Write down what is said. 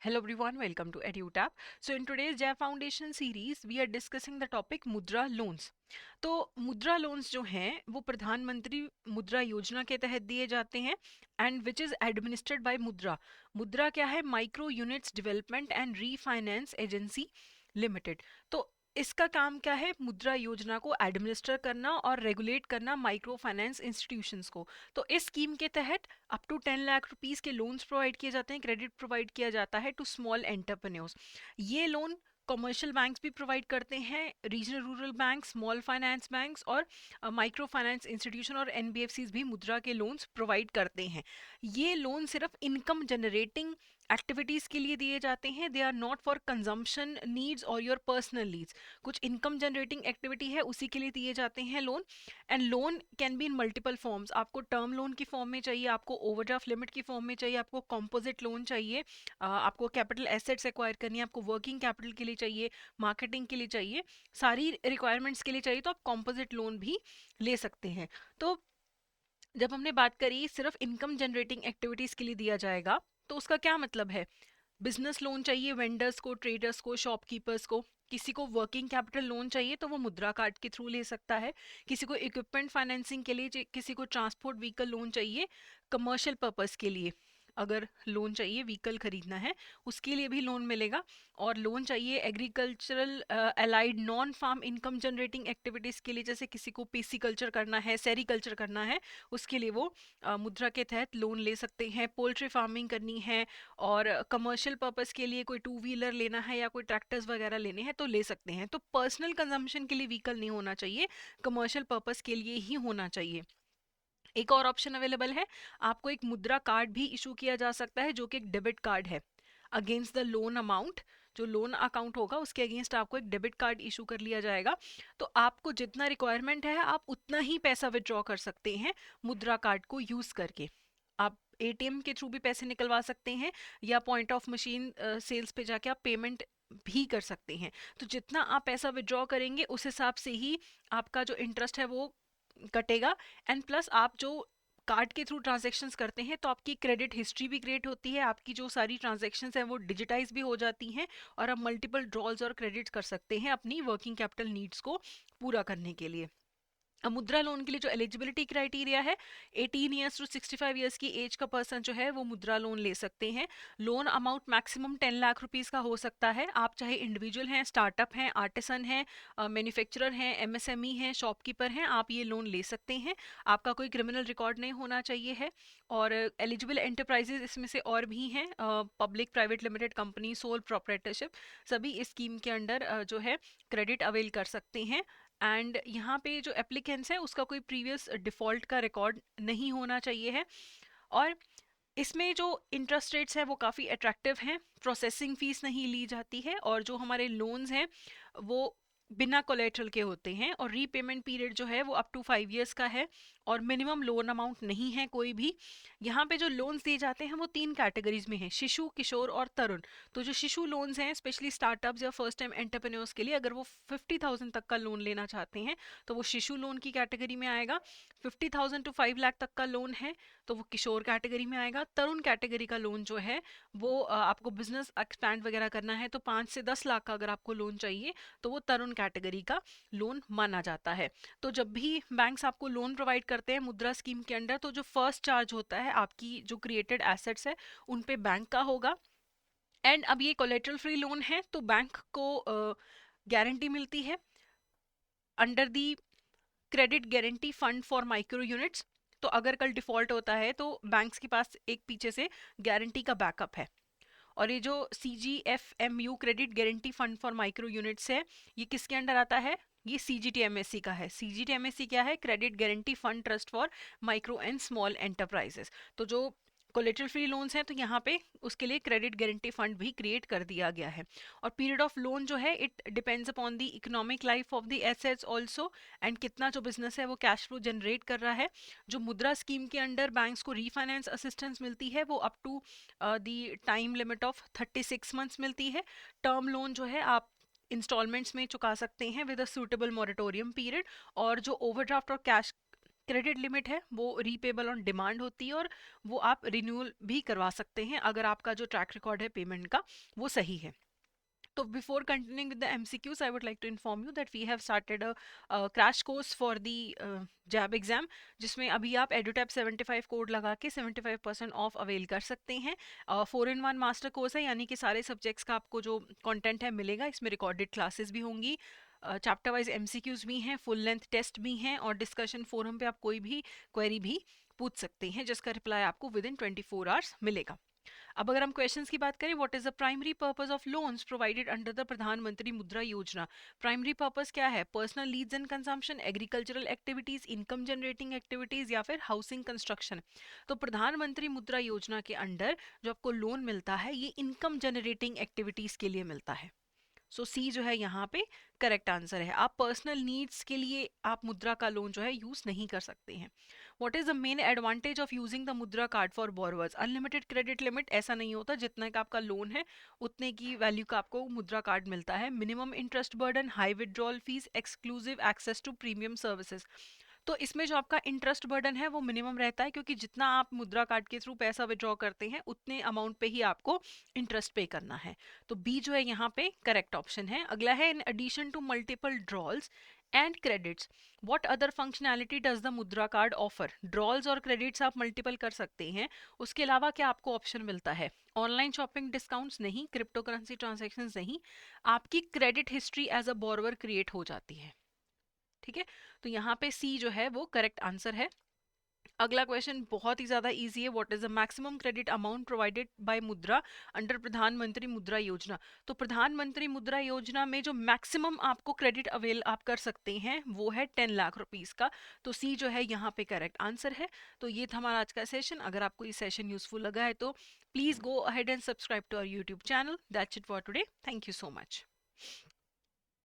Hello everyone, welcome to EduTap. So in today's JAV Foundation series, we are discussing the topic मुद्रा loans. तो मुद्रा loans जो हैं वो प्रधानमंत्री मुद्रा योजना के तहत दिए जाते हैं and which is administered by मुद्रा. मुद्रा क्या है? Micro units development and refinance agency limited. तो इसका काम क्या है? मुद्रा योजना को एडमिनिस्टर करना और रेगुलेट करना माइक्रो फाइनेंस इंस्टीट्यूशंस को. तो इस स्कीम के तहत अप टू 10 लाख रुपीस के लोन्स प्रोवाइड किए जाते हैं, क्रेडिट प्रोवाइड किया जाता है टू स्मॉल एंटरप्रेन्योर्स. ये लोन कमर्शियल बैंक्स भी प्रोवाइड करते हैं, regional rural bank, small finance banks और माइक्रो फाइनेंस इंस्टीट्यूशन और एनबीएफसीज भी मुद्रा के लोन्स प्रोवाइड करते हैं. ये लोन सिर्फ इनकम जनरेटिंग एक्टिविटीज़ के लिए दिए जाते हैं. They are not for consumption needs और योर पर्सनल नीड्स. कुछ इनकम जनरेटिंग एक्टिविटी है उसी के लिए दिए जाते हैं loan. And loan can be in multiple forms. आपको टर्म लोन की फॉर्म में चाहिए, आपको ओवरड्राफ्ट लिमिट की फॉर्म में चाहिए, आपको कॉम्पोजिट लोन चाहिए, आपको कैपिटल एसेट्स एक्वायर करनी है, आपको वर्किंग कैपिटल के लिए चाहिए, मार्केटिंग के लिए चाहिए, सारी रिक्वायरमेंट्स के लिए चाहिए तो आप कॉम्पोजिट लोन भी ले सकते हैं. तो जब हमने बात करी सिर्फ इनकम जनरेटिंग एक्टिविटीज़ के लिए दिया जाएगा तो उसका क्या मतलब है? बिजनेस लोन चाहिए वेंडर्स को, ट्रेडर्स को, शॉपकीपर्स को. किसी को वर्किंग कैपिटल लोन चाहिए तो वो मुद्रा कार्ड के थ्रू ले सकता है. किसी को इक्विपमेंट फाइनेंसिंग के लिए किसी को ट्रांसपोर्ट व्हीकल लोन चाहिए कमर्शियल पर्पस के लिए, अगर लोन चाहिए व्हीकल खरीदना है उसके लिए भी लोन मिलेगा. और लोन चाहिए agricultural allied non farm income generating activities के लिए, जैसे किसी को पीसी कल्चर करना है, सेरीकल्चर करना है, उसके लिए वो मुद्रा के तहत लोन ले सकते हैं. पोल्ट्री फार्मिंग करनी है और कमर्शियल पर्पस के लिए कोई टू व्हीलर लेना है या कोई ट्रैक्टर्स वगैरह लेने हैं तो ले सकते हैं. तो पर्सनल कंजम्पशन के लिए व्हीकल नहीं होना चाहिए, कमर्शियल पर्पस के लिए ही होना चाहिए. एक और ऑप्शन अवेलेबल है, आपको एक मुद्रा कार्ड भी इशू किया जा सकता है जो कि एक डेबिट कार्ड है. अगेंस्ट द लोन अमाउंट, जो लोन अकाउंट होगा उसके अगेंस्ट आपको एक डेबिट कार्ड इशू कर लिया जाएगा. तो आपको जितना रिक्वायरमेंट है आप उतना ही पैसा विड्रॉ कर सकते हैं मुद्रा कार्ड को यूज़ करके. आप एटीएम के थ्रू भी पैसे निकलवा सकते हैं या पॉइंट ऑफ मशीन सेल्स पे जाके आप पेमेंट भी कर सकते हैं. तो जितना आप पैसा विड्रॉ करेंगे उस हिसाब से ही आपका जो इंटरेस्ट है वो कटेगा. एंड प्लस आप जो कार्ड के थ्रू ट्रांजैक्शंस करते हैं तो आपकी क्रेडिट हिस्ट्री भी क्रिएट होती है, आपकी जो सारी ट्रांजैक्शंस हैं वो डिजिटाइज भी हो जाती हैं और आप मल्टीपल ड्रॉल्स और क्रेडिट्स कर सकते हैं अपनी वर्किंग कैपिटल नीड्स को पूरा करने के लिए. अब मुद्रा लोन के लिए जो एलिजिबिलिटी क्राइटेरिया है, 18 ईयर्स टू 65 ईयर्स की एज का पर्सन जो है वो मुद्रा लोन ले सकते हैं. Loan amount maximum 10 lakh rupees का हो सकता है. आप चाहे इंडिविजुअल हैं, स्टार्टअप हैं, आर्टिसन हैं, मैन्युफैक्चरर हैं, एमएसएमई हैं, शॉपकीपर हैं, आप ये लोन ले सकते हैं. आपका कोई क्रिमिनल रिकॉर्ड नहीं होना चाहिए है. और एलिजिबल एंटरप्राइजेज इसमें से और भी हैं, public private limited company, sole proprietorship, सभी इस स्कीम के अंडर जो है क्रेडिट अवेल कर सकते हैं. एंड यहाँ पे जो एप्लीकेंट्स है उसका कोई प्रीवियस डिफ़ॉल्ट का रिकॉर्ड नहीं होना चाहिए है. और इसमें जो इंटरेस्ट रेट्स हैं वो काफ़ी अट्रैक्टिव हैं, प्रोसेसिंग फ़ीस नहीं ली जाती है और जो हमारे लोन्स हैं वो बिना कोलेट्रल के होते हैं. और रीपेमेंट पीरियड जो है वो अप टू 5 ईयर्स का है और मिनिमम लोन अमाउंट नहीं है कोई भी. यहाँ पे जो लोन्स दिए जाते हैं वो 3 कैटेगरीज में हैं, शिशु, किशोर और तरुण. तो जो शिशु लोन्स हैं स्पेशली स्टार्टअप्स या फर्स्ट टाइम एंटरप्रेन्योर्स के लिए, अगर वो 50,000 तक का लोन लेना चाहते हैं तो वो शिशु लोन की कैटेगरी में आएगा. 50,000 टू 5 लाख तक का लोन है तो वो किशोर कैटेगरी में आएगा. तरुण कैटेगरी का लोन जो है वो आपको बिजनेस एक्सपैंड वगैरह करना है तो 5 से 10 लाख का अगर आपको लोन चाहिए तो वो तरुण कैटेगरी का लोन माना जाता है. तो जब भी बैंक्स आपको लोन प्रोवाइड करते हैं मुद्रा स्कीम के अंडर तो जो फर्स्ट चार्ज होता है आपकी जो क्रिएटेड एसेट्स है उन पे बैंक का होगा. एंड अब ये कोलेटरल फ्री लोन है तो बैंक को गारंटी मिलती है under the credit guarantee fund for micro units. तो अगर कल डिफॉल्ट होता है तो बैंक्स के पास एक पीछे से गारंटी का बैकअप है. और ये जो CGFMU credit guarantee fund for micro units है ये किसके अंडर आता है? ये CGTMSE का है. CGTMSE क्या है? Credit guarantee fund trust for micro and small enterprises. तो जो कोलेटरल फ्री लोन्स हैं तो यहाँ पे उसके लिए क्रेडिट गारंटी फंड भी क्रिएट कर दिया गया है. और पीरियड ऑफ लोन जो है it depends upon the economic life of the assets also and कितना जो बिजनेस है वो कैश फ्लो जनरेट कर रहा है. जो मुद्रा स्कीम के अंडर बैंक्स को रीफाइनेंस असिस्टेंस मिलती है वो up to the time limit of 36 months मिलती है. टर्म लोन जो है आप इंस्टॉलमेंट्स में चुका सकते हैं with a suitable moratorium period. और जो ओवरड्राफ्ट और कैश क्रेडिट लिमिट है वो रीपेबल ऑन डिमांड होती है और वो आप रिन्यूअल भी करवा सकते हैं अगर आपका जो ट्रैक रिकॉर्ड है पेमेंट का वो सही है। So before continuing with the MCQs, I would like to inform you that we have started a crash course for the JAB exam, जिसमें अभी आप EduTap 75 कोड लगा के 75% ऑफ अवेल कर सकते हैं। 4-in-1 मास्टर कोर्स है, यानी कि सारे सब्जेक्ट्स का आपको जो कंटेंट है मिलेगा। इसमें रिकॉर्डेड क्लासेस भी होंगी, चैप्टर वाइज MCQs भी हैं, फुल लेंथ टेस्ट भी हैं और डिस्कशन फोरम पे आप कोई भी क्वेरी भी पूछ सकते हैं जिसका रिप्लाई आपको विद इन 24 आवर्स मिलेगा। अब अगर हम क्वेश्चंस की बात करें, what is the primary purpose of loans provided under the प्रधानमंत्री मुद्रा योजना। प्राइमरी पर्पस क्या है? Personal needs and consumption, agricultural activities, income generating activities या फिर हाउसिंग कंस्ट्रक्शन। तो प्रधानमंत्री मुद्रा योजना के अंडर जो आपको लोन मिलता है ये इनकम जनरेटिंग एक्टिविटीज के लिए मिलता है। सो सी जो है यहाँ पे करेक्ट आंसर है। आप पर्सनल नीड्स के लिए आप मुद्रा का लोन जो है यूज नहीं कर सकते हैं। What is the main advantage of using the Mudra card for borrowers. Unlimited credit limit ऐसा नहीं होता, जितना का आपका लोन है उतने की वैल्यू का आपको मुद्रा कार्ड मिलता है। Minimum interest burden, high withdrawal fees, exclusive access to premium services. तो इसमें जो आपका इंटरेस्ट बर्डन है वो मिनिमम रहता है, क्योंकि जितना आप मुद्रा कार्ड के थ्रू पैसा विड्रॉ करते हैं उतने अमाउंट पे ही आपको इंटरेस्ट पे करना है। तो बी जो है यहाँ पे करेक्ट ऑप्शन है। अगला है, in addition to multiple draws and credits what other functionality does the Mudra card offer. Draws और क्रेडिट्स आप मल्टीपल कर सकते हैं, उसके अलावा क्या आपको ऑप्शन मिलता है? ऑनलाइन शॉपिंग डिस्काउंट्स नहीं, क्रिप्टो करेंसी ट्रांजेक्शन नहीं, आपकी credit history as a borrower create हो जाती है। ठीक है, तो यहाँ पे सी जो है वो करेक्ट आंसर है। अगला क्वेश्चन बहुत ही ज्यादा इजी है, what is the maximum credit amount provided by मुद्रा अंडर प्रधानमंत्री मुद्रा योजना। तो प्रधानमंत्री मुद्रा योजना में जो मैक्सिमम आपको क्रेडिट अवेल आप कर सकते हैं वो है 10 लाख रुपीस का। तो सी जो है यहाँ पे करेक्ट आंसर है। तो ये था हमारा आज का सेशन। अगर आपको ये सेशन यूजफुल लगा है तो please go ahead and subscribe to our YouTube channel. That's it for today, thank you so much.